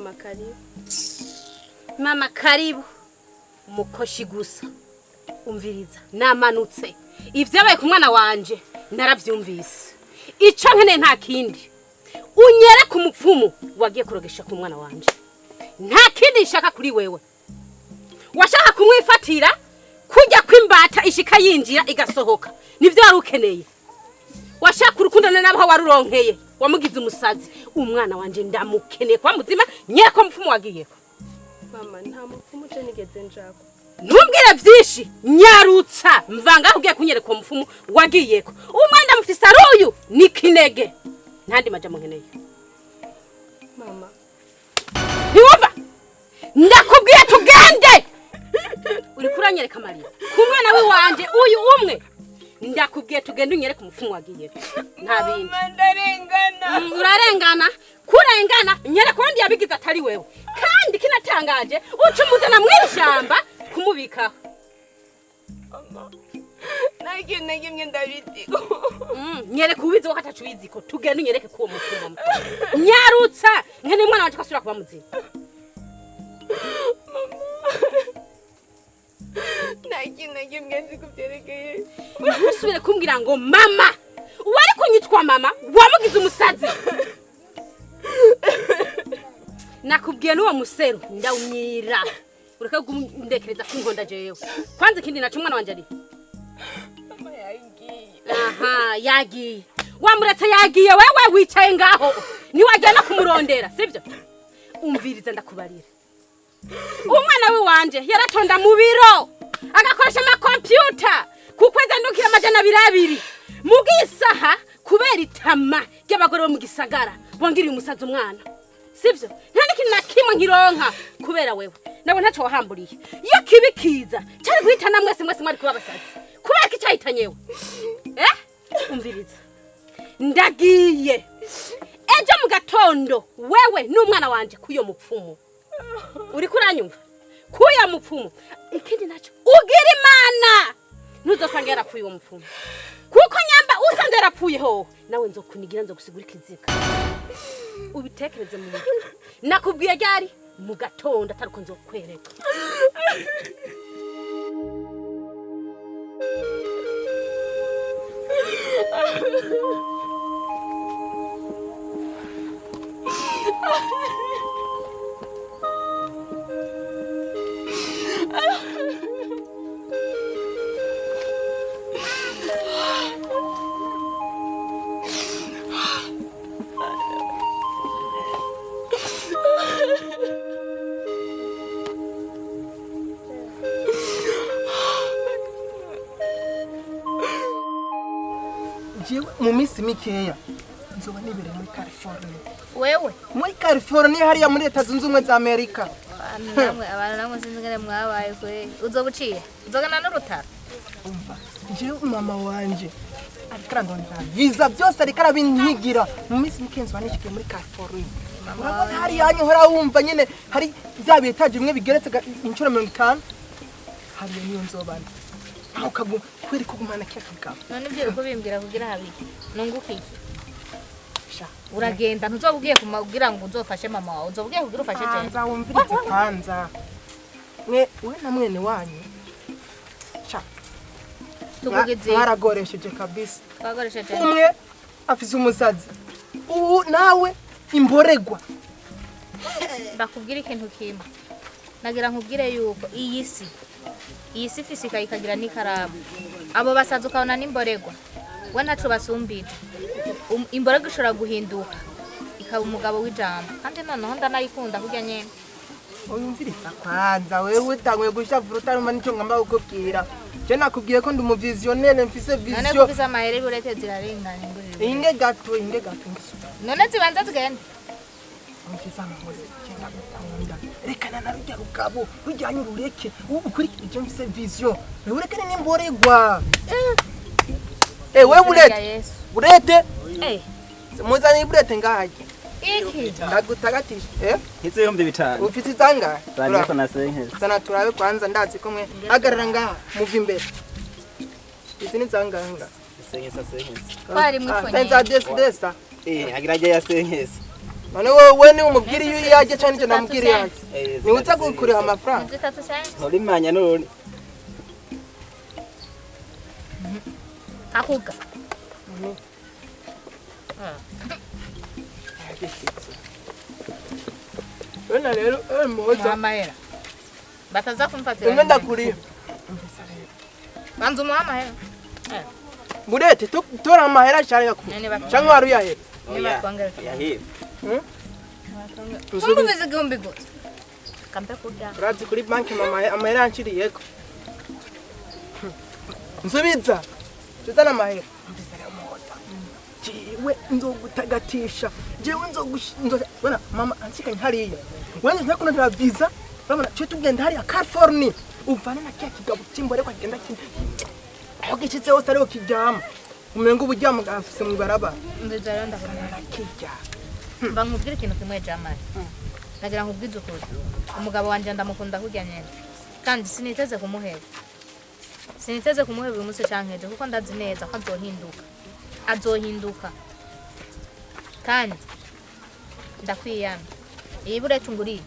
Mama karibu. Mama karibu. Mukoshi gusa. Umviriza namanutse. Ivyabaye ku mwana wanje naravyumvise. Ico nkene nta kindi. Unyere ku mupfumu wagiye kurogesha ku mwana wanje. Nta kindi ishaka kuri wewe. Washaka kumwifatira kujya kwimbata ishika yinjira igasohoka. Nivyo wari ukeneye. Washaka urukundana nabaho waruronkeye. Wamugize umusazi. Umwana wanje ndamukeneye kwa muzima nyere ko mupfumu wagiye. Mama nta mupfumu je nigeze njako. Ntumbwire byinshi nyarutsa mvanga ugiye kunyereka uwo mupfumu wagiyeko. Umwanda mufisa ruyu ni kinege. Ntandi majamo nkeneye. Mama. Ntiwumva? Ndakubwiye tugende. Uri kuranyereka Maria. Ku mwana we wanje uyu umwe. Ndakubwiye tugende unyereka umupfumu wagiyeko. Nta bindi. Mama ndarengana. Urarengana. Kurengana nyereka wandi yabigize atari wewe. Kandi kinatangaje ucumuzana mw'ishyamba kumubika. Mama. Nagimye ndabiziko. Nyereka ubizi ko atacuiziko. Tugende unyereke kuwo mupfumu. Nyarutsa nkene mwana wanje kasura kuba muzima. Nagimye nzikubyerekeye. Usubire kumbwira ngo mama. Wari kunyitwa mama wamugize umusazi. Nakubwiye n'uwo musero ndawumyira. Ureka kundekereza kwinkonda jewe. Kwanza ikindi nacu mwana wanje ari. Mama yagiye. Aha, yagiye. Wamuretse yagiye wewe wicaye ngaho. Ni wajyana kumurondera, sivyo? Umviriza ndakubarira. Umwana we wanje yaratonda mu biro. Agakoresha ama computer. Kukweza ndukira amajana 200. Mugisaha kubera itama ry'abagore bo mu gisagara. Bongiriye umusazi umwana. Sivyo? Nta n'ikintu na kimwe nkironka kubera wewe. Nawe ntaco wahamburiye. Iyo kibikiza cyari guhitana mwese mwari kuba basazi. Kubera ki cyahitanyewe? Umviriza. Ndagiye. Ejo mu gatondo wewe n'umwana wanje kuyo mupfumu. Uri kuranyumva? Kuya mupfumu. Ikindi naco ugira Imana. Ntuzosanga yarapfuye uwo mupfumu. Kuko nyamba usanze yarapfuye ho nawe nzokunigira nzogusigura ikiziga. Ubitekereze mu mutwe. Nakubwiye ryari mu gatondo ataruko nzokwereka. Mu minsi mikeya nzoba nibere muri California. Wewe Muri California hariya muri Leta Zunze Ubumwe za Amerika. abantu namwe sinzigere mwabaye kwe uzobuciye uzogana n'urutaro. Umva jewe mama wanje arikandonda visa byose arikarabinyigira mu minsi mikeya nzoba nishikiye muri California. Urabona hariya hora wumva nyene hari bya bitaje bimwe bigeretse inshuro 50. Hariya niyo nzobana. Aho kagu kweri kugumana cyakagabo. None ibyo uko bimbwira kugira habiki nungukiye. Sha uragenda ntuzobwiye kugira ngo uzofashe mama wawe uzobwiye kugira ufashe je. Nzawumviriza kwanza. We na mwene wanyu. Sha Tukugize mwaragoresheje kabisa. twagoresheje. Umwe afise umusazi. Nawe imboregwa. Bakubwira ikintu kimwe. Nagira nkubwire yuko iyi si fisika ikagira n'ikaramu. Abo basaza ukabona n'imboregwa. We ntaco basumbije. Imboregwa ishobora guhinduka ikaba umugabo w'ijambo. Kandi noneho ndanayikunda kurya nyene. Uyumviriza kwanza wewe utangwe gushavura utaruma nico ngamba ukubwira. Je nakubwiye ko ndi mu visionnaire mfise vision. None kufisa mahere burete zirarengana ngurire. Inge gato ngisuka. None zibanza zigenda. Mfisa amahoze cyenda gukunda. Rekana na rujya rugabo rujyanye urureke. Ukurikije mfise vision. Ureke ni mboregwa. Wewe burete. Muzani burete ngahaje. Iki. Ndagutagatisha. Hitse yombe bitanu. Ufite zanga? Zanga na senkese. Sana turabe kwanza ndazi komwe agarara ngaha muva imbere. Izi ni zanganga. Senkese. Bari mwifonye. Senza desa. Agiraje ya senkese. none wowe ni umubwiri iyo yaje cyane cyo namubwiri yaje ni uza gukurira amafaranga zitatu cyane Uri manya none. akuga Wena rero moza amahera bataza kumfatira umwe ndakuriye banza umuha amahera burete tora amahera cyane yakuru cyangwa waru yahe niba twangara Yahiye. umbuvize igihumbi gusa kampe kurya urazi kuri banki mama amahera yanshiriyeko nsubiza tuzana amahera jewe nzogutagatisha jewe nzogushinza mama ansikanye hariya wewe ntakuna nta visa urabona cyo tugenda hariya California uvana na kya kigabo cy'imbore kwa genda aho gicitse hose ariho kijama umenga ubujyamo afise mu barabara ndizara ndakubwira kijya bankubwira ikintu kimwe jamari nagira nkubwize ukuri umugabo wanje ndamukunda kurya nyene kandi siniteze kumuhera uyu munsi cankeje kuko ndazi neza ko azohinduka kandi ndakwiyana ibure tunguriye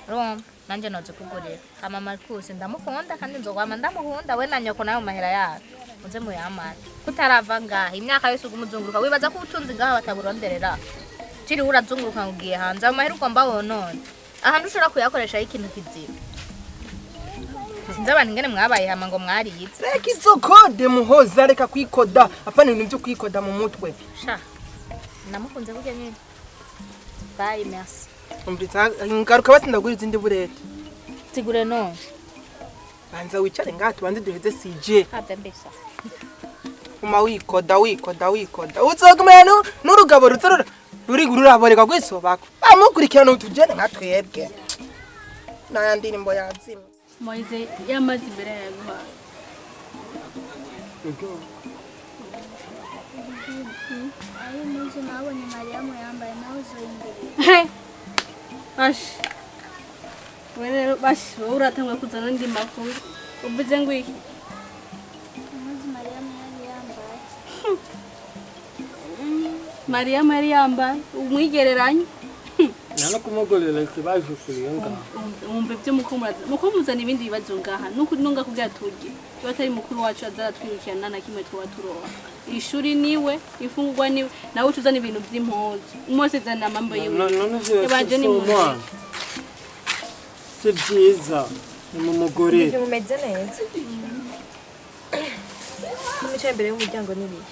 rom nanje noze kugurira ama Marcus ndamukunda kandi nzogwama ndamukunda we na nyoko nayo mahera yawe muze muyamara kutarava ngaha imyaka yose ugumuzunguruka wibaza ko utunzi ngaha bataburonderera tiri urazunguruka ngugiye hanze amahera ugomba wonone ahantu ushobora kuyakoresha ikintu kiziba sinzi abantu ingene mwabaye hama ngo mwariyize reka izo kode muhoza reka kwikoda apana ibintu byo kwikoda mu mutwe sha namukunze kurya nyine bye merci umvitsa ngaruka basindagura izindi burete sigure no banza wicare ngati banze duheze CJ abembesa uma wikoda uzogumena n'urugabo rutsarura ruraboreka kwisobako amukurikirana utujene nka twebwe naya ndirimbo yazimwe Moize yamaze imbere yaguha. Ayo munsi nabonye Mariyamu yambaye nawe uzoyindirira. Ashi. Wene bashi uratamwe kuzana ndi makuru. Ubuze ngo iki? Munsi Mariyamu yambaye. Mariyamu yari yambaye umwigereranye. Nana kumugorera ikibazo kuyenga. Umbe byo mukomuzana ibindi bibazo ngaha nuko nunga kubya turye. Batari mukuru wacu azaratwirukirana na kimwe twa turoha. Ishuri niwe, ifungurwa niwe, nawe tuzana ibintu by'impuzu. Umose zana mambo yiwe. Yabaje ni mwana. Si byiza mu mugore. Ibyo mumeze neza. Nicaye imbere y'umuryango nibiye.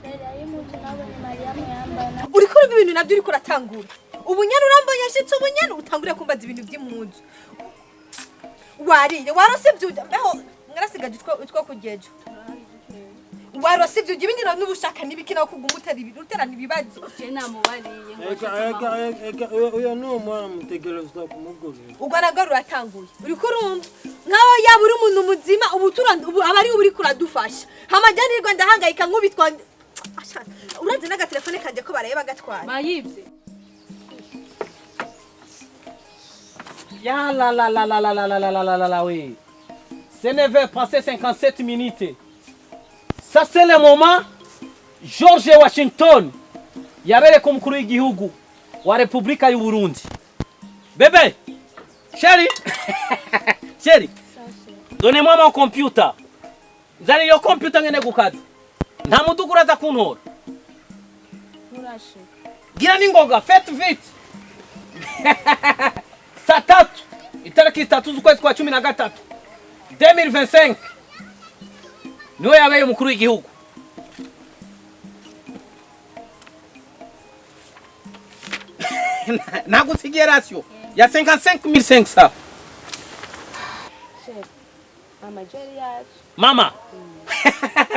Ayo munsi nabonye Mariyamu yambaye. Uri kuri ibintu nabyo uri kuratangura. Ubunyana urambonye ashitse ubunyana utangure kumbaza ibintu by'impunzu. Wariye warose byuja mbeho ngarasigaje utwo kugejo. Warose byuja ibindi n'ubushaka nibikina kugumutera ibintu uterana ibibazo. Je namubariye. Ega uyo no mwana mutegerezwa kumugorera. Ugaragarura atanguye. Uri kurumva nkaho yabura umuntu muzima ubu abari uri kuradufasha. Hamajyanirwa ndahangayika nkubitwa urazi naga telefone kanje ko baraye bagatwara. Bayibye. Ya la oui. Ce ne veut passer 57 minutes. Ça c'est le moment George Washington yabere ko mukuru w'igihugu wa Republika y'u Burundi. Bébé. Chérie. Chérie. Donnez-moi mon computer. Nzani yo computer ngene gukaza. Nta muntu kuraza kuntora. Murashe. Gira ningoga, faites vite. Saa tatu itariki 3 z'ukwezi kwa 13 2025 niwe yabaye umukuru w'igihugu. Nagusigiye ratio ya 55,500. Mama.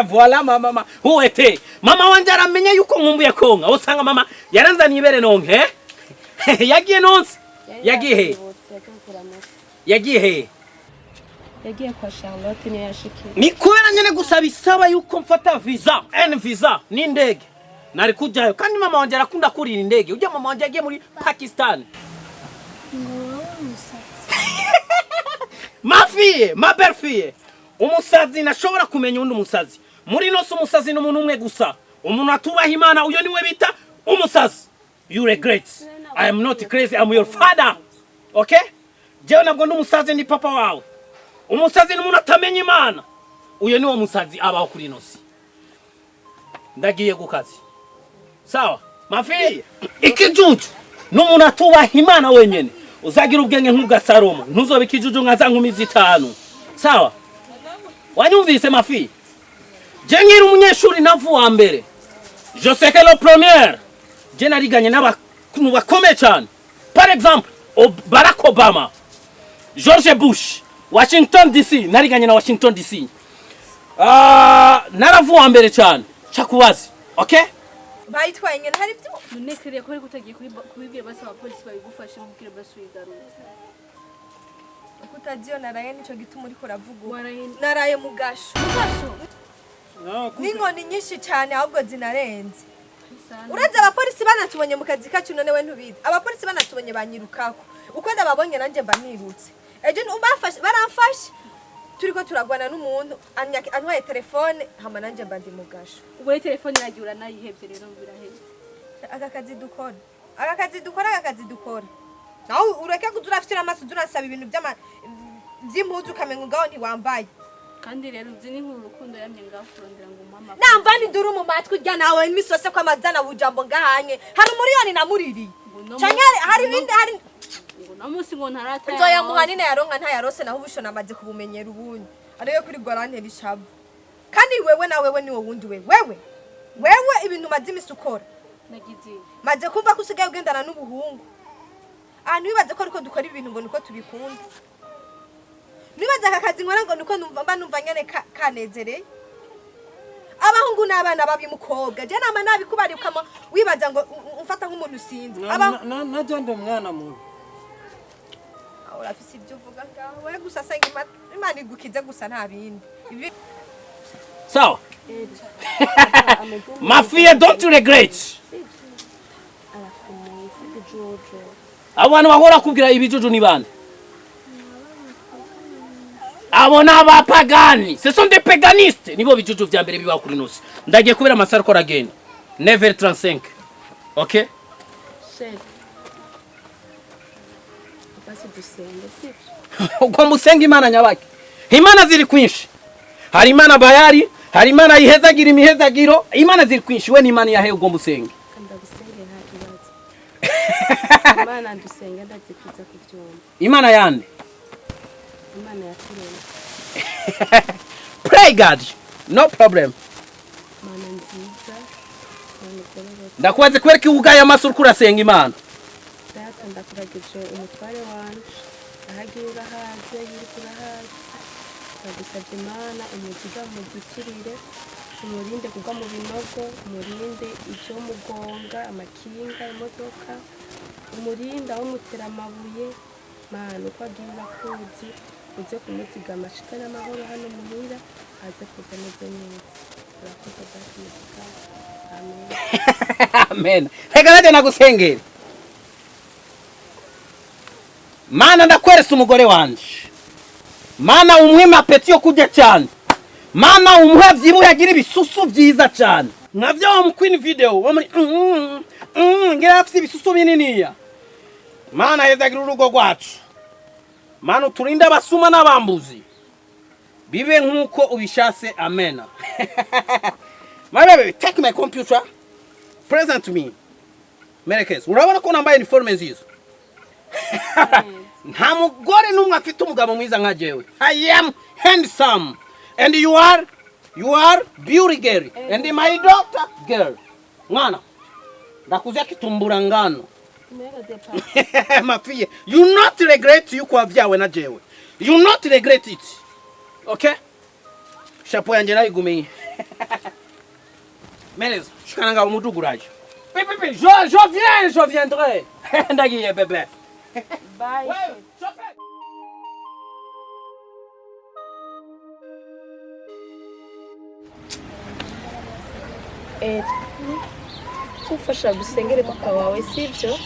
Voilà mama. Où était? Mama wanje aramenye yuko nkumbuye konka. Usanga mama yaranzaniye ibere nonke. Yagiye nonse. Yagiye he? Yagiye kwa Charlotte niyo yashikiye. Ni kubera nyene gusaba isaba yuko mfata visa, visa ni ndege. Nari kujayo kandi mama wanje arakunda kurira indege. Ujya mama wanje yagiye muri Pakistan. Ma fille, ma belle fille. Umusazi nashobora kumenya undi umusazi. Muri nose umusazi n'umuntu umwe gusa. Umuntu atubaha Imana uyo niwe bita umusazi. You regret. I am not crazy, I'm your father. Okay? Jewe nabwo n'umusazi ni papa wawe. Umusazi ni umuntu atamenya Imana. Uyo ni wo musazi abaho kuri ino si. Ndagiye ku kazi. Sawa? Mafi, ikijuju n'umuntu atubaha Imana wenyene. Uzagira ubwenge nk'ubwa Salomo. Ntuzobe ikijuju nka za nkumi zitanu. Sawa? Wanyumvise Mafi? Je nkiri umunyeshuri navu wa mbere. Je sais que le premier. Je nariganye n'abantu bakomeye cyane. Par exemple, Barack Obama, George Bush, Washington DC, nariganye na Washington DC. Naravu wa mbere cyane. Chakubazi. Okay? Bayitwaye ngene hari byo. Munekere ko ari gutagiye kubibwira basa abapolisi babigufashe mubwire basubigarutse. Kutagiyo naraye nico gituma uri koravuga. Naraye mugasho. N'inkoni nyinshi cyane ahubwo zinarenze. Uraza abapolisi banatubonye mu kazi kacu none we ntubizi. Abapolisi banatubonye banyirukako. Uko ndababonye nanje mba nirutse. Ejo baramfashe. Turiko turagwana n'umuntu anywaye telefone hama nanje mba ndi mugasho. Ubwo telefone yagiura nayihebye rero biraheze. Agakazi dukora. Nawe ureke kuzurafitira amaso durasaba ibintu by'impuzu kamenga ngaho ntiwambaye. Kandi rero uzi ni nk'urukundo yamye ngakurondera ngo mama. Namva ni duru mu matwi rya nawe imisose kwa mazana bujambo ngahanye. Hari umuriyoni namuriri. Canke hari ibindi hari ngo namusi ngo ntarata. Nzoya muhanine yaronka nta yarose naho ubusho namaze kubumenyera ubunye. Ariyo kuri gorante rishabu. Kandi wewe na wewe ni wundi wewe. Wewe ibintu mazimisuko. Nagize. Maze kumva kusigaye ugendana n'ubuhungu. Nibaze ko ariko dukora ibintu ngo niko tubikunda. Nibaze akakazi nkora ngo niko numva nyene kanezereye. Abahungu n'abana babimukobwa je nama nabikubari ukama wibaza ngo umfata nk'umuntu usinze. Naje ndo mwana mubi. Urafise ibyo uvuga ngaho we gusa senga Imana igukize gusa nta bindi. Sawa? Mafia, don't regret. Abantu bahora kubwira ibijuju ni bande? Abo n'abapagani. Ce sont des paganistes. Nibo bijuju vya mbere biba kuri nosi. Ndagiye kubera amasaro ko ragenda. 9h35. Okay? Chef. Basi dusenge sivyo. Uko musenga Imana nyabaki. Imana ziri kwinshi. Hari Imana bayari, hari Imana yihezagira imihezagiro. Imana ziri kwinshi. We ni Imana yahe ugo musenge. Ndabusenge nta kibazo. Imana ndusenge ndazikiza kuvyumva. Imana yande. Imana yakurema. Pray God. No problem. Mana nziza. Ndakubaze kwereka ugaye amasuru kurasenga Imana. Data ndakuragije umutware wanje. Ahagira haze yiri kurahaze. Ndagusabye Imana umugiga mu gikirire. Umurinde kugwa mu binogo, umurinde ivyo mugonga, amakinga, imodoka. Umurinde aho mutera amabuye. Mana uko agira kuzi uze kumuzigama ashika n'amahoro hano muhira aze kuza neza neza. Urakoze data muzika. Amen. Amen. Reka naje nagusengera. Mana ndakweresa umugore wanje. Mana umwima apeti yo kujya cyane. Mana umuha vyibuye agira ibisusu byiza cyane. Navyo mu Queen video wo muri ngira afite ibisusu bininiya. Mana yezagira urugo rwacu. Mana uturinda abasuma n'abambuzi. Bibe nkuko ubishase amena. My baby, take my computer. Present to me. Merekes, urabona ko nambaye uniforme nziza. Nta mugore numwe afite umugabo mwiza nka jewe. I am handsome and you are beauty girl and my daughter girl. Mwana, ndakuza kitumbura ngano. Mafia, you not regret you kwa vyawe na jewe. You not regret it. Okay? Chapeau yanje nayigumiye. Melez, shikana umuduguraje. Bébé, je viendrai. Ndagiye bébé. Bye. Ouais, Tufasha gusengera papa wawe sivyo?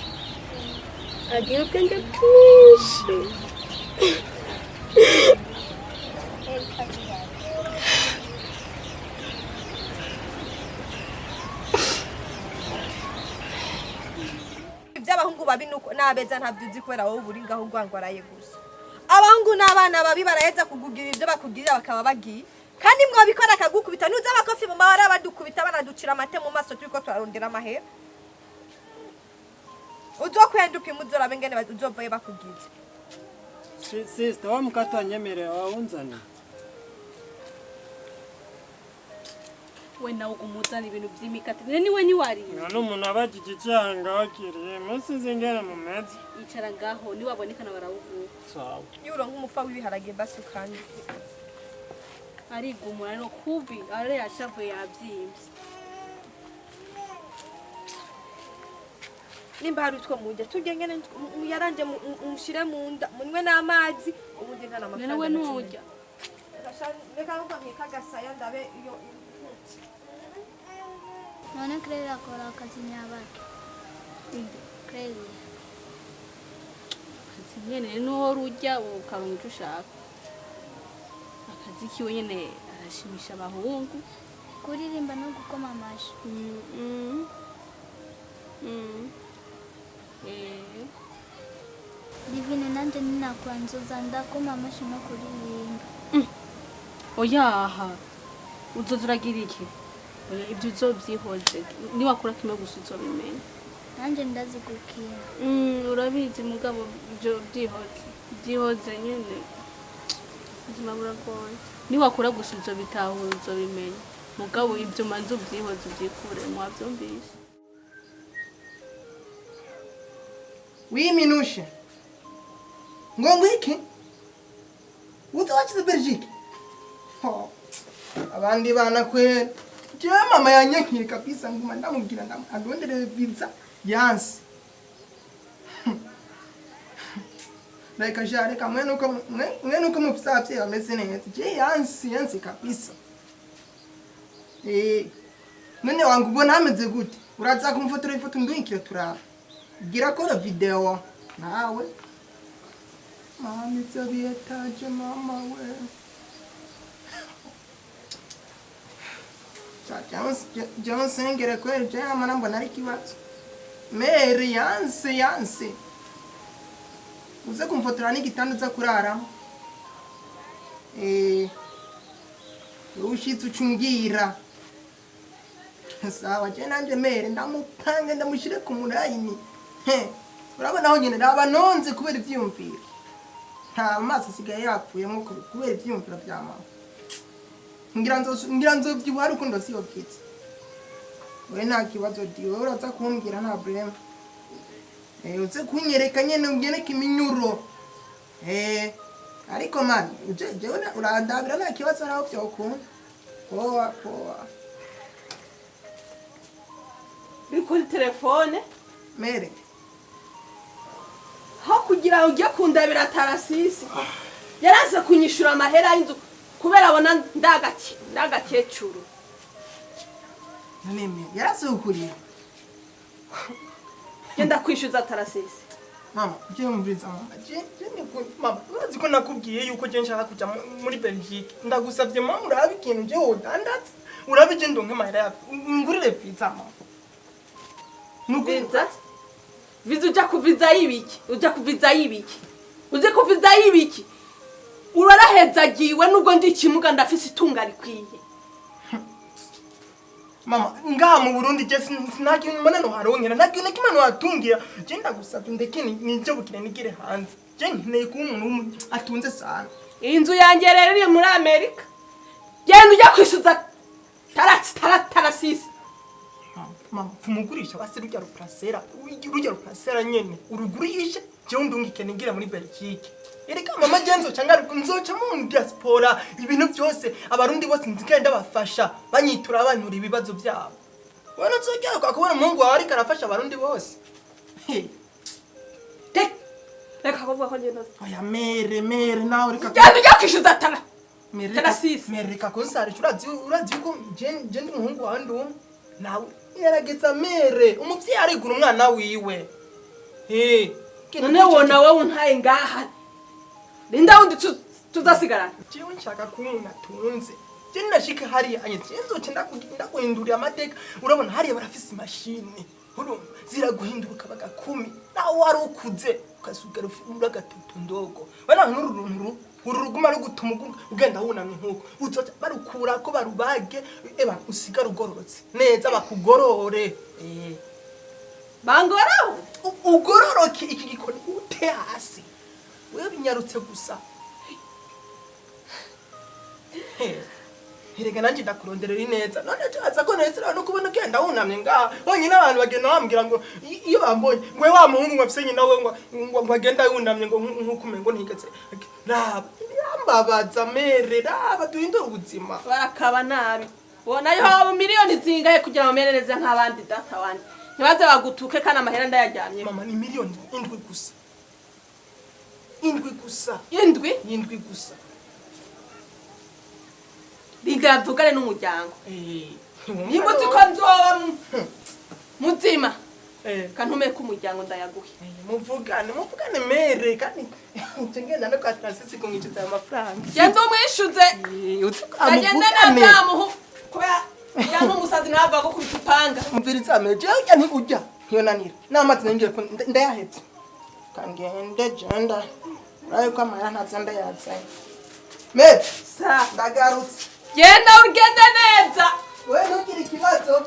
Agira ubwenge bwinshi. babi n'abeza ntabyuzi kubera wowe buri ngaho urwangwaraye gusa abahungu n'abana babi baraheza kugugira ibyo bakugirira bakaba bagiye kandi mwabikora akagukubita nuza abakofi mu mabara badukubita banaducira amate mu maso turiko turarondera amahera uzokwenduka imuzora bengene uzovaye bakugize sister wa mkato anyemerera wawunzana we nawe umuzana ibintu by'imikate niwe niwariye none umuntu abajije icanga wakiriye musize ngene mu meza yicara ngaho niwabonekana barawuguha sawa yuro nk'umufa w'ibiharage basukanye arigumura no kubi are yashavuye yabyimbye nimba hari utwo mujya turya ngene yaranje umushire mu nda munywe n'amazi ubundi nkana amafaranga nawe nujya reka nuko nkikagasaya ndabe iyo none Claire akora akazi nyabaki Claire nyene no rujya ukaronka icyo ushaka akazi kiwe nyene arashimisha abahungu kuririmba no gukoma amashi Divine nanje ninakwanzuza ndakoma amashi no kuririmba oyaha uzozuragira iki oya ibyo uzobyihoze niwakura kimwe gusa uzobimenya nanje ndazi gukina urabizi mugabo ibyo byihoze nyene ubuzima buragoye niwakura gusa uzobitahura uzobimenya mugabo ibyo manze ubyihoze ubyikure mwabyumvise wiminushe ngo iki utawachize Belgique abandi bana kweli je mama yanyankire kabisa nguma ndamubwira ndamondere visa yansi like jare kamwe nuko mufisapye ameze neza je yansi kabisa none wangu ubona ameze gute uraza kumfotora ifoto ndwikire turaba gira kora video nawe mama itabietaje mama we Johnson ngere kweli je amana mbona ari kibazo Mary yanse uze kumfotora n'igitanda uza kurara ushitse ucungira sawa je nanje Mary ndamupanga ndamushire ku murayini urabona aho nyene ndabanonze kubera ivyumviro nta maso sigaye yapfuyemo kubera ivyumviro bya mama ngira nzo byuhari ukundo siyo kitse we nta kibazo diwe uraza kumbwira nta problem uze kunyereka nyene ugeneka iminyuro ariko man je urandabira nta kibazo naho byokunda poa bikuri telefone Mere ho kugira ujye kundabira tarasisi yaraze kunyishura amahera y'inzu kubera abona ndagakecuru none yaraze ukurira genda kwishyuza tarasisi mama je mviriza mama urazi ko nakubwiye yuko je nshaka kujya muri Belgique ndagusabye mama urabe ikintu je wodandatse urabe je ndonke mahera yawe ngurire pizza mama Viza? Viza uja kuviza ibiki? Uze kuviza ibiki? Urarahezagiwe nubwo ndi kimuga ndafise itunga rikwiye. Mama ngaha mu Burundi je sinaki mbona no harongera nakine kimano watungira je ndagusabye ndeke nije bukire nigire hanze je nkeneye ku umuntu atunze sana Inzu yanjye rero iri muri Amerika. Genda ujya kwishuza tarasisi. Mama fumugurisha base rujya ruprasera nyene urugurisha je undungike nigira muri Belgique ereka mama jenzo cyangwa nzoca mu diaspora ibintu byose abarundi bose nzikenda bafasha banyitura abanyura ibibazo byabo wana nzogera kwakubona Mungu wawe ari karafasha abarundi bose Reka kuvuga ko ngenda oya mere nawe reka genda ujya kwishuza tarasisi mere reka konsari urazi ko je ndi umuhungu wawe ndumwe nawe yarageza mere umuvyi arigura umwana wiwe none wona wowe untaye ngaha linda undi tuzasigara jewe nshaka kumuna tunze je nashika hari anye nzoce ndakuhindurira amateka urabona hari barafise imashini urumva ziraguhinduka bagakumi nawe wari ukuze ukasugara ufura gatutu ndogo bana n'ururuntu uruguma no gutuma ugenda wunamye nkuko uzoca barukura ko barubage eba usigara ugororotse neza bakugorore bangoroho ugororoke iki gikoni ute hasi wewe binyarutse gusa Hirega nanje ndakuronderera neza none cyaza ko nesera no kubona genda wunamye ngaha bonyine abantu bagenda bambwira ngo iyo bambonye ngwe wa muhungu mwafise nyina we ngo agenda wunamye ngo nkukumengo ntigetse raba yambabaza mere raba duhindura ubuzima barakaba nabi bona yo haba miliyoni zingahe kugira ngo merereze nk'abandi data wanje ntibaze bagutuke kana amahera ndayajyamye mama ni miliyoni 7 gusa 7 gusa 7 gusa Linda mvugane n'umuryango. Nibuti ko nzoba muzima. Kantume ku muryango ndayaguhe. Muvugane mere kandi ngenda no kwa Francis kungikiza amafaranga. Yenzo mwishuze. Agenda n'abyamuhu. Kuba yantu musazi nava ko kubitupanga. Mviriza meje ujya ntikujya. Yonanira. Namazi nengire ko ndayahetse. Kangende jenda. Rayo kamara ntazanda yatsa. Me, sa ndagarutse. Genda urgenda neza. Wewe ntukiri kibazo.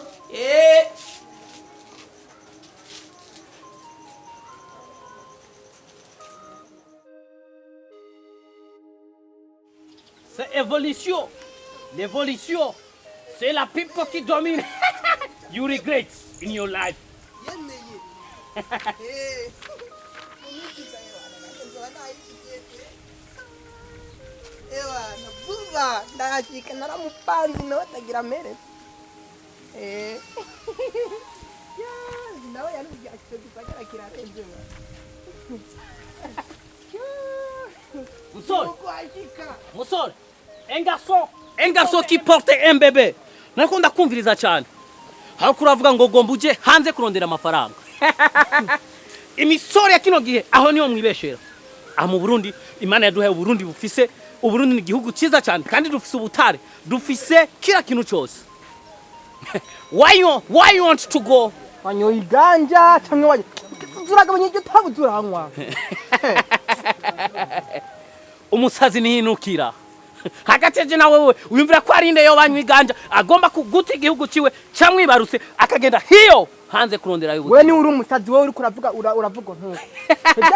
C'est évolution. L'évolution, c'est la people qui domine. You regret in your life. Ewa, nabuba, ndashika naramupanzi nawe atagira mere. Nawe yanubya akitugifakira kirarenze. Musore, un garçon qui porte un bébé. Nakunda kumviriza cyane. Hariko uravuga ngo gomba uje hanze kurondera amafaranga. Imisore ya kino gihe aho niyo mwibeshera. Mu Burundi Imana yaduhaye Burundi bufise Uburundi ni igihugu cyiza cyane kandi dufise ubutare dufise kila kintu cyose. Why you want to go? Wanyo iganja cyangwa waje zuragabanye ibyo tabuzuranywa. Umusazi nihinukira. Hagateje nawe wewe uyumvira ko ari inde yo banywa iganja agomba kuguta igihugu ciwe cyamwibarutse akagenda hiyo hanze kurondera yubuze. Wewe ni uri umusazi wowe uri kuravuga uravuga ntuko.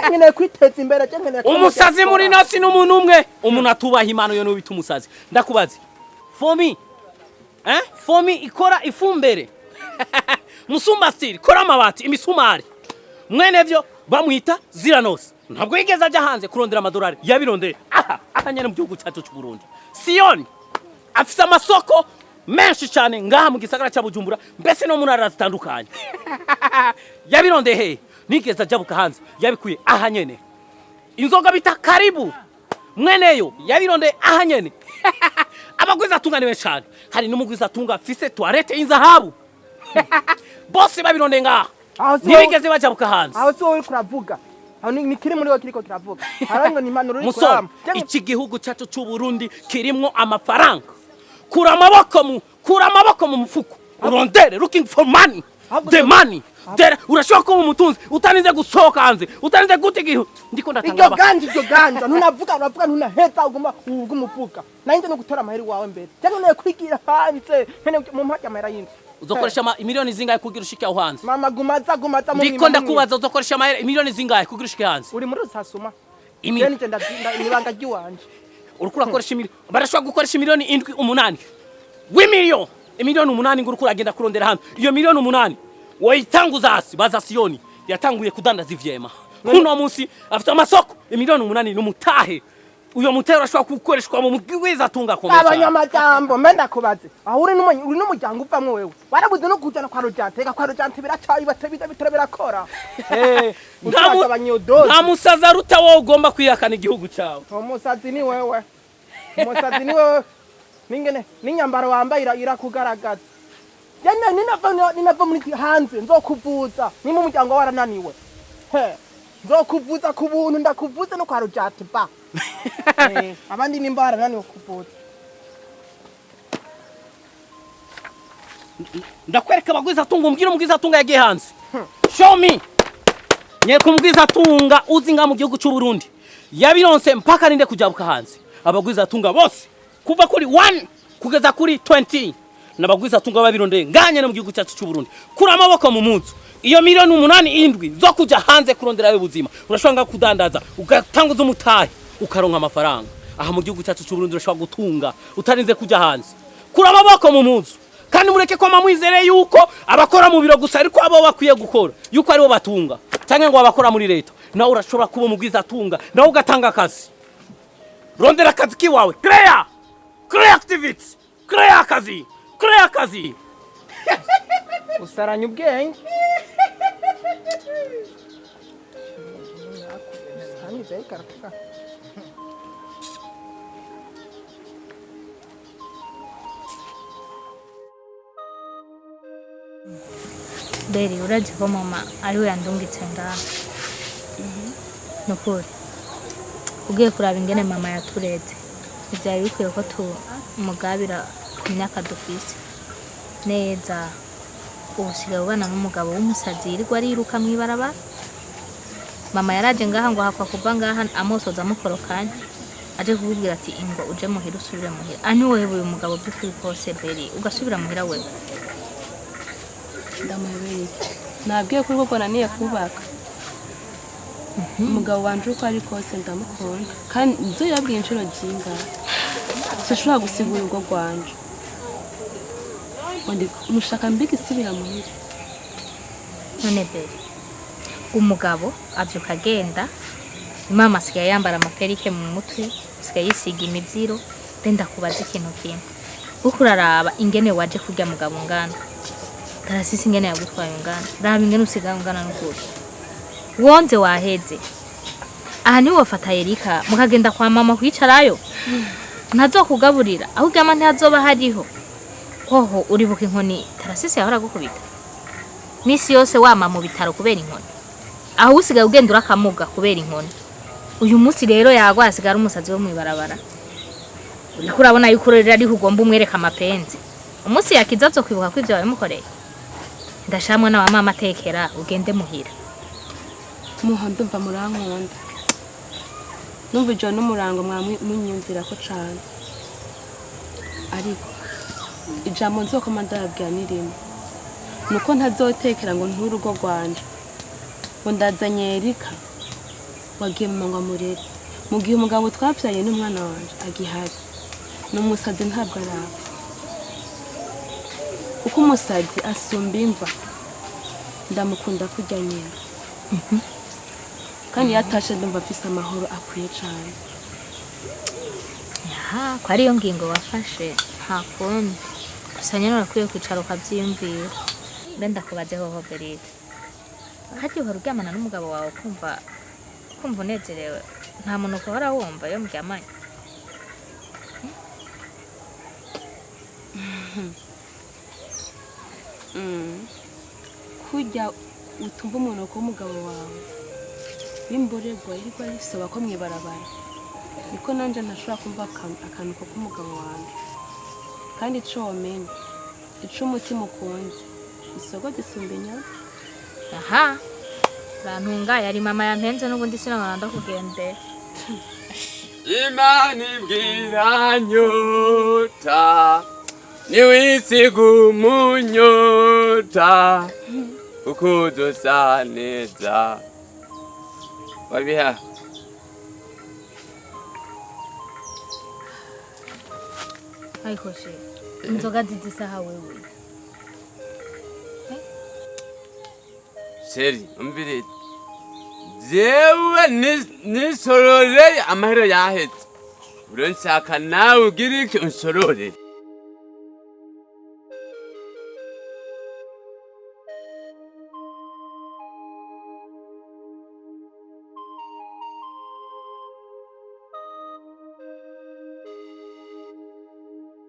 Nkeneye kwiteza imbere nkeneye. Umusazi muri nasi n'umuntu umwe umuntu atubaha imano yo no bita umusazi. Ndakubazi. For me ikora ifumbere. Musumba style kora amabati imisumari. Mwene byo bamwita Ziranos. Ntabwo yigeze ajya hanze kurondera amadolari yabirondeye akanyana mu gihugu cyacu cy'u Burundi. Sioni afisa amasoko menshi cyane ngaha mu gisagara cya Bujumbura mbese no munara zitandukanye. Yabirondeye he nigeze ajabuka hanze yabikuye ahanyene. Inzoga bita karibu mweneyo yabirondeye ahanyene. Abagwiza tunganiwe cyane hari n'umugwiza tunga afise toilette y'inzahabu. Bose babirondeye ngaha nigeze bajabuka hanze. Aho so uri kuravuga ni kiri muri kiriko kiravuga harango ni impanuro uri kurama. Iki gihugu cyacu cy'u Burundi kirimwo amafaranga. Kura amaboko mu mufuko urondere looking for money. The money there urashobora kuba umutunzi utaninze gusohoka hanze utaninze gutigiho ndiko ndatanga iryo ganja ntunavuga ntunaheta uguma umufuka nanje no gutora amaheri wawe mbere cyangwa naye kwigira hanze nkene mu mpaka amahera y'inzu uzokoresha miliyoni zingahe kugira ushike aho hanze. Mama gumaza mu ndiko ndakubaza uzokoresha miliyoni zingahe kugira ushike hanze. Uri muri rusasuma imiliyoni nibanga ry'iwanje urukura koresha barashobora gukoresha miliyoni 7 8 w'imiliyoni miliyoni 8 ngurukura agenda kurondera hanze iyo miliyoni 8 wayitanguza hasi baza Sioni yatanguye kudandaza ivyema kuno munsi afite amasoko miliyoni 8 n'umutahe uyo mutero urashobora gukoreshwa mu mugwiza tunga komeza abanyamajambo menda kubaze aho uri n'umuryango uvamwe wewe warabuze no kujana kwa Rojante biracayi birakora nta musaza ruta wowe ugomba kwiyakana igihugu cyawe. Umusazi ni wewe ningene ninyambaro wambaye irakugaragaza ninava muri hanze nzokuvuza ni mu muryango warananiwe nzokuvuza ku buntu ndakuvuze no kwa Rojante ba abandi nimbara naniwe kuvuza. Ndakwereka abagwiza tunga umbwira umugwiza tunga yagiye hanze show me. Nyereka umugwiza atunga uzinga mu gihugu cy'u Burundi. Yabironse mpaka ninde kujabuka hanze. Abagwiza atunga bose kuva kuri 1 kugeza kuri 20. Nabagwiza atunga babirondeye nganye no mu gihugu cyacu cy'u Burundi. Kura amaboko mu munzu. Iyo miliyoni 8 zo kuja hanze kurondera yo buzima. Urashobora kudandaza ugatanguza umutahe ukaronka amafaranga. Aha mu gihugu cyacu cy'u Burundi urashobora gutunga utarinze kuja hanze. Kura amaboko mu munzu. Kandi mureke ko mamwizere yuko abakora mu biro gusa ariko abo bakwiye gukora yuko aribo batunga cyangwa ngo abakora muri leta nawe urashobora kuba umugwiza atunga nawe ugatanga akazi. Rondera akazi kiwawe. Clear activity. Clear akazi. Usaranya ubwenge. Beri urazi ko mama ariwe yandungitse ngaha. Nukuri ugiye kuraba ingene mama yatureze ibyari bikwiye ko tumugabira ku myaka dufise neza. Ubusigaye ubana n'umugabo w'umusazi yirirwa ariruka mw'ibarabara. Mama yaraje ngaha ngo hakwa kuva ngaha amosoza amukorokanya aje kubwira ati ingo uje muhira usubire muhira. Ani wewe uyu mugabo by'ukuri kose Beri ugasubira muhira wewe. Ndamubiri nabwiye ko rwo naniye kubaka umugabo wanje uko ari kose ndamukunda kandi ibyo yabwiye inshuro zingahe sinshobora gusigura urwo rwanje ndi mushaka mbiki isubira muhira. None Beri umugabo abyuka agenda mama asigaye yambara amaperike mu mutwe asigaye yisiga imibyiro ndenda kubaza ikintu kimwe uko uraraba ingene waje kurya mugabo ngana Tarasisi ingene yagutwaye ungana raba ingene usigaye ungana n'ukuri wonze waheze. Aha ni wafata Erika mukagenda kwa mama kwicarayo ntazokugaburira aho ugama ntazoba hariho hoho uribuka inkoni Tarasisi yahora gukubita misi yose wama mu bitaro kubera inkoni aho usigaye ugenda urakamuga kubera inkoni. Uyu munsi rero yagwa asigara umusazi wo mwibarabara uriko urabona yuko rero ari hugomba umwereka amapenzi umunsi yakizazo kwibuka ko ivyo bamukoreye. Ndashamwe na mama atekera ugende muhira. Muhambe mva murankunda numva ijoro n'umurango munyumvira ko cane ariko ijambo nzokoma ndababwira nirimo nuko ntazotekera ngo nturugo rwanje ngo ndazanye Erika wagiye mu mangwa murere mu gihe umugabo twavyaye n'umwana wanje agihari n'umusazi ntabwo araba uko umusazi asumba imva ndamukunda kurya nyina kandi yatashe ndumva afise amahoro akwiye cyane. Ko ariyo ngingo wafashe nta kundi gusa nyine urakwiye kwicara ukabyiyumvira. Ndenda kubaze hoho Beride hati uhora uryamana n'umugabo wawe kumva unezerewe nta muntu ukahora wumva iyo muryamanye. Kujya utumva umuntu ko umugabo wawe bimborerwa ariko arisoba ko mwibarabara niko nanje ntashobora kumva akantu ko umugabo wanjye kandi ico womenya ico umutima ukunze isogo gisumba inyama. Aha rantunga yari mama yampenze n'ubundi sinabona ndakugendera. Imana ibwira nyota niwisiga umunyota uko dusa neza wabiha. Ariko she inzoga zizisaha wewe Sheri umvire jewe nisorore amahero yahetse uronshaka nawe ugirike unsorore.